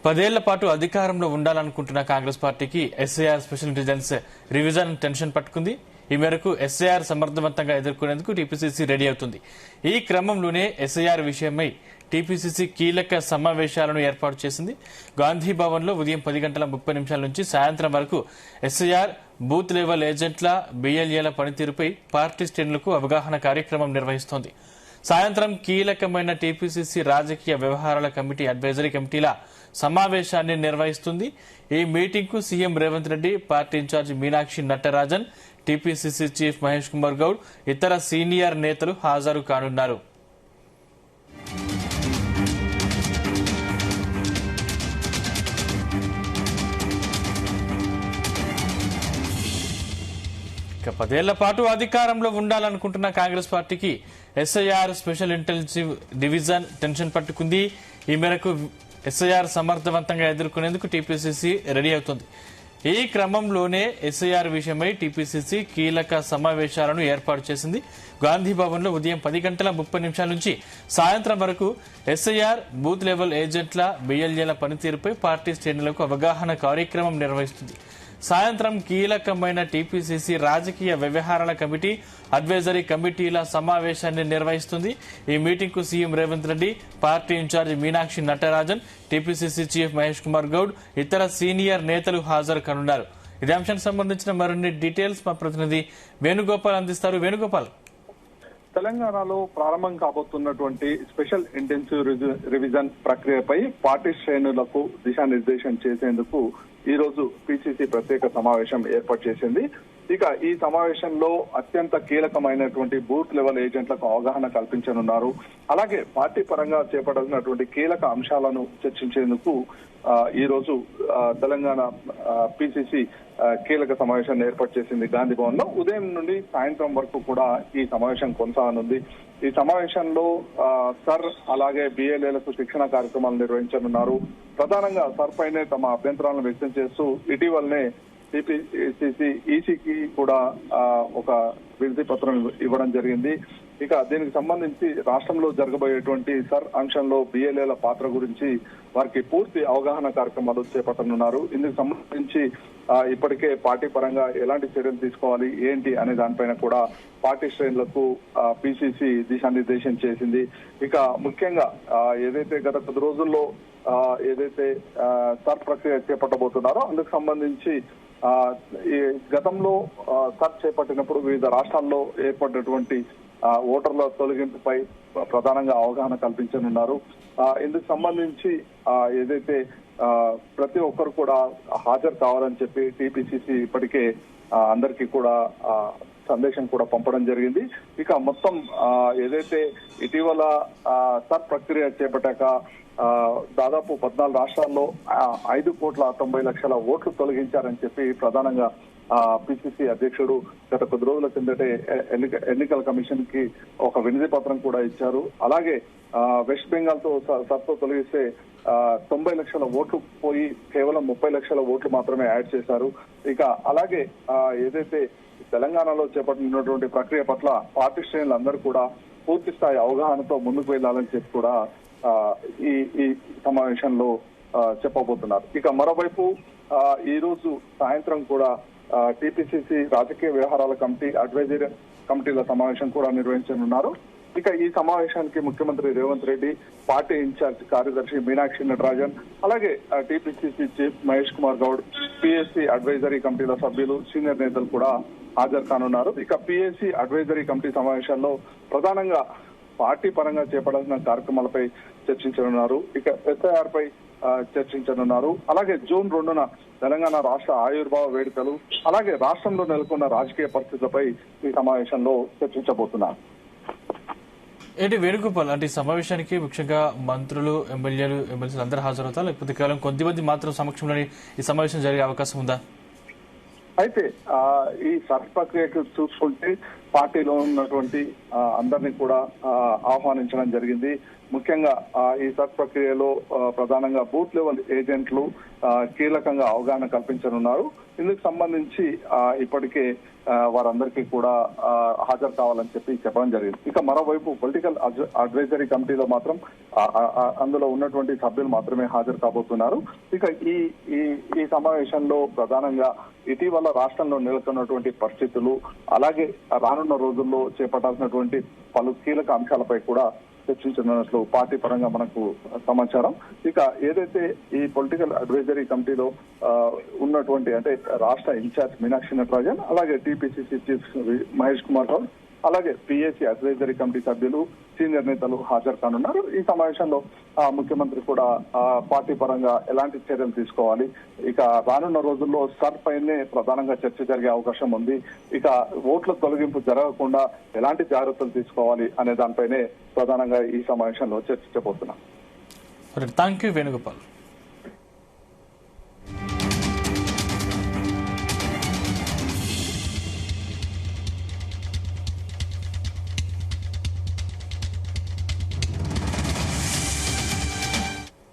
10 ఏళ్ల పాటు అధికారంలో ఉండాలనుకుంటున్న కాంగ్రెస్ పార్టీకి SIR special intelligence revision tension పట్టుకుంది. ఈ మేరకు ఎస్ఐఆర్ సమర్థవంతంగా ఎదుర్కొనేందుకు టీపీసీసీ రెడీ అవుతుంది. ఈ క్రమంలోనే ఎస్ఐఆర్ విషయమై టీపీసీసీ కీలక సమావేశాలను ఏర్పాటు చేసింది. గాంధీ భవన్ లో ఉదయం 10:30 నుంచి సాయంత్రం వరకు ఎస్ఐఆర్ బూత్ లెవెల్ ఏజెంట్ల బిఎల్ఏల పనితీరుపై పార్టీ శ్రేణులకు అవగాహన కార్యక్రమం నిర్వహిస్తోంది. సాయంత్రం కీలకమైన టీపీసీసీ రాజకీయ వ్యవహారాల కమిటీ అడ్వైజరీ కమిటీల సమావేశాన్ని నిర్వహిస్తుంది. ఈ మీటింగ్ కు CM Revanth Reddy, party incharge Meenakshi Natarajan, TPCC chief Mahesh Kumar Goud, ఇతర సీనియర్ నేతలు హాజరు కానున్నారు. ఇక 10 ఏళ్ల పాటు అధికారంలో ఉండాలనుకుంటున్న కాంగ్రెస్ పార్టీకి SIR special intelligence division tension పట్టుకుంది. ఈ మేరకు ఎస్ఐఆర్ సమర్థవంతంగా ఎదుర్కొనేందుకు టీపీసీసీ రెడీ అవుతుంది. ఈ క్రమంలోనే ఎస్ఐఆర్ విషయమై టీపీసీసీ కీలక సమావేశాలను ఏర్పాటు చేసింది. గాంధీ భవన్ లో ఉదయం 10:30 నుంచి సాయంత్రం వరకు ఎస్ఐఆర్ బూత్ లెవెల్ ఏజెంట్ల బిఎల్ఏల పనితీరుపై పార్టీ శ్రేణులకు అవగాహన కార్యక్రమం నిర్వహిస్తుంది. సాయంత్రం కీలకమైన టీపీసీసీ రాజకీయ వ్యవహారాల కమిటీ అడ్వైజరీ కమిటీల సమావేశాన్ని నిర్వహిస్తుంది. ఈ మీటింగ్ కు CM Revanth Reddy, party incharge Meenakshi Natarajan, TPCC chief Mahesh Kumar Goud, ఇతర సీనియర్ నేతలు హాజరు కానున్నారు. ఇదే అంశానికి సంబంధించిన మరిన్ని డీటెయిల్స్ మా ప్రతినిధి వేణుగోపాల్ అందిస్తారు. వేణుగోపాల్, తెలంగాణలో ప్రారంభం కాబోతున్నటువంటి స్పెషల్ ఇంటెన్సివ్ రివిజన్ ప్రక్రియపై పార్టీ శ్రేణులకు దిశానిర్దేశం చేసేందుకు ఈ రోజు పీసీసీ ప్రత్యేక సమావేశం ఏర్పాటు చేసింది. ఇక ఈ సమావేశంలో అత్యంత కీలకమైనటువంటి బూత్ లెవెల్ ఏజెంట్లకు అవగాహన కల్పించనున్నారు. అలాగే పార్టీ పరంగా చేపట్టాల్సినటువంటి కీలక అంశాలను చర్చించేందుకు ఈ రోజు తెలంగాణ పీసీసీ కీలక సమావేశాన్ని ఏర్పాటు చేసింది గాంధీ భవన్ లో. ఉదయం నుండి సాయంత్రం వరకు కూడా ఈ సమావేశం కొనసాగనుంది. ఈ సమావేశంలో సర్ అలాగే బిఎల్ఏలకు శిక్షణ కార్యక్రమాలు నిర్వహించనున్నారు. ప్రధానంగా సర్ పైనే తమ అభ్యంతరాలను వ్యక్తం చేస్తూ ఇటీవలనే టీపీసీసీ ఈసీకి కూడా ఒక వినతి పత్రం ఇవ్వడం జరిగింది. ఇక దీనికి సంబంధించి రాష్ట్రంలో జరగబోయేటువంటి సర్ అంశంలో బిఎల్ఏల పాత్ర గురించి వారికి పూర్తి అవగాహన కార్యక్రమాలు చేపట్టనున్నారు. ఇందుకు సంబంధించి ఇప్పటికే పార్టీ పరంగా ఎలాంటి చర్యలు తీసుకోవాలి ఏంటి అనే దానిపైన కూడా పార్టీ శ్రేణులకు పీసీసీ దిశానిర్దేశం చేసింది. ఇక ముఖ్యంగా ఏదైతే గత 10 రోజుల్లో ఏదైతే సర్ ప్రక్రియ చేపట్టబోతున్నారో అందుకు సంబంధించి ఈ గతంలో సర్ చేపట్టినప్పుడు వివిధ రాష్ట్రాల్లో ఏర్పడినటువంటి ఓటర్ల తొలగింపుపై ప్రధానంగా అవగాహన కల్పించనున్నారు. ఇందుకు సంబంధించి ఏదైతే ప్రతి ఒక్కరు కూడా హాజరు కావాలని చెప్పి టీపీసీసీ ఇప్పటికే అందరికీ కూడా సందేశం కూడా పంపడం జరిగింది. ఇక మొత్తం ఏదైతే ఇటీవల సర్ ప్రక్రియ చేపట్టాక దాదాపు 14 రాష్ట్రాల్లో 5,90,00,000 ఓట్లు తొలగించారని చెప్పి ప్రధానంగా పీసీసీ అధ్యక్షుడు గత 10 రోజుల కిందటే ఎన్నికల కమిషన్ కి ఒక వినతి పత్రం కూడా ఇచ్చారు. అలాగే వెస్ట్ బెంగాల్ తో సర్తో తొలగిస్తే 90 లక్షల ఓట్లు పోయి కేవలం 30 లక్షల ఓట్లు మాత్రమే యాడ్ చేశారు. ఇక అలాగే ఏదైతే తెలంగాణలో చేపట్టినటువంటి ప్రక్రియ పట్ల పార్టీ శ్రేణులందరూ కూడా పూర్తి స్థాయి అవగాహనతో ముందుకు వెళ్లాలని చెప్పి కూడా ఈ సమావేశంలో చెప్పబోతున్నారు. ఇక మరోవైపు ఈ రోజు సాయంత్రం కూడా టీపీసీసీ రాజకీయ వ్యవహారాల కమిటీ అడ్వైజరీ కమిటీల సమావేశం కూడా నిర్వహించనున్నారు. ఇక ఈ సమావేశానికి ముఖ్యమంత్రి రేవంత్ రెడ్డి, పార్టీ ఇన్ఛార్జ్ కార్యదర్శి మీనాక్షి నటరాజన్, అలాగే TPCC chief Mahesh Kumar Goud, PSC advisory కమిటీల సభ్యులు, సీనియర్ నేతలు కూడా హాజరు కానున్నారు. ఇక పీఎస్సీ అడ్వైజరీ కమిటీ సమావేశాల్లో ప్రధానంగా పార్టీ పరంగా చేపడాల్సిన కార్యక్రమాలపై చర్చించనున్నారు. ఇక ఎస్ఐఆర్ పై చర్చించనున్నారు. అలాగే జూన్ 2న తెలంగాణ రాష్ట్ర ఆవిర్భావ వేడుకలు, అలాగే రాష్ట్రంలో నెలకొన్న రాజకీయ పరిస్థితులపై ఈ సమావేశంలో చర్చించబోతున్నారు. ఏంటి వేణుగోపాల్, అంటే ఈ సమావేశానికి ముఖ్యంగా మంత్రులు, ఎమ్మెల్సీలు అందరూ హాజరవుతారు, లేకపోతే కేవలం కొద్దిమంది మాత్రం సమక్షంలోని ఈ సమావేశం జరిగే అవకాశం ఉందా? అయితే ఈ సర్ ప్రక్రియకు చూసుకుంటే పార్టీలో ఉన్నటువంటి అందరినీ కూడా ఆహ్వానించడం జరిగింది. ముఖ్యంగా ఈ సర్చ్ ప్రక్రియలో ప్రధానంగా బూత్ లెవెల్ ఏజెంట్లు కీలకంగా అవగాహన కల్పించనున్నారు. ఇందుకు సంబంధించి ఇప్పటికే వారందరికీ కూడా హాజరు కావాలని చెప్పడం జరిగింది. ఇక మరోవైపు పొలిటికల్ అడ్వైజరీ కమిటీలో మాత్రం అందులో ఉన్నటువంటి సభ్యులు మాత్రమే హాజరు కాబోతున్నారు. ఇక ఈ సమావేశంలో ప్రధానంగా ఇటీవల రాష్ట్రంలో నెలకొన్నటువంటి పరిస్థితులు, అలాగే రానున్న రోజుల్లో చేపట్టాల్సినటువంటి పలు కీలక అంశాలపై కూడా చర్చించనున్నట్లు పార్టీ పరంగా మనకు సమాచారం. ఇక ఏదైతే ఈ పొలిటికల్ అడ్వైజరీ కమిటీలో ఉన్నటువంటి అంటే రాష్ట్ర ఇన్ఛార్జ్ మీనాక్షి నటరాజన్, అలాగే టీపీసీసీ చీఫ్ మహేష్ కుమార్ గౌడ్, అలాగే పిఏసీ అడ్వైజరీ కమిటీ సభ్యులు, సీనియర్ నేతలు హాజరు కానున్నారు. ఈ సమావేశంలో ముఖ్యమంత్రి కూడా పార్టీ పరంగా ఎలాంటి చర్యలు తీసుకోవాలి, ఇక రానున్న రోజుల్లో సర్ పైనే ప్రధానంగా చర్చ జరిగే అవకాశం ఉంది, ఇక ఓట్ల తొలగింపు జరగకుండా ఎలాంటి జాగ్రత్తలు తీసుకోవాలి అనే దానిపైనే ప్రధానంగా ఈ సమావేశంలో చర్చించబోతున్నాం. Thank you Venugopal.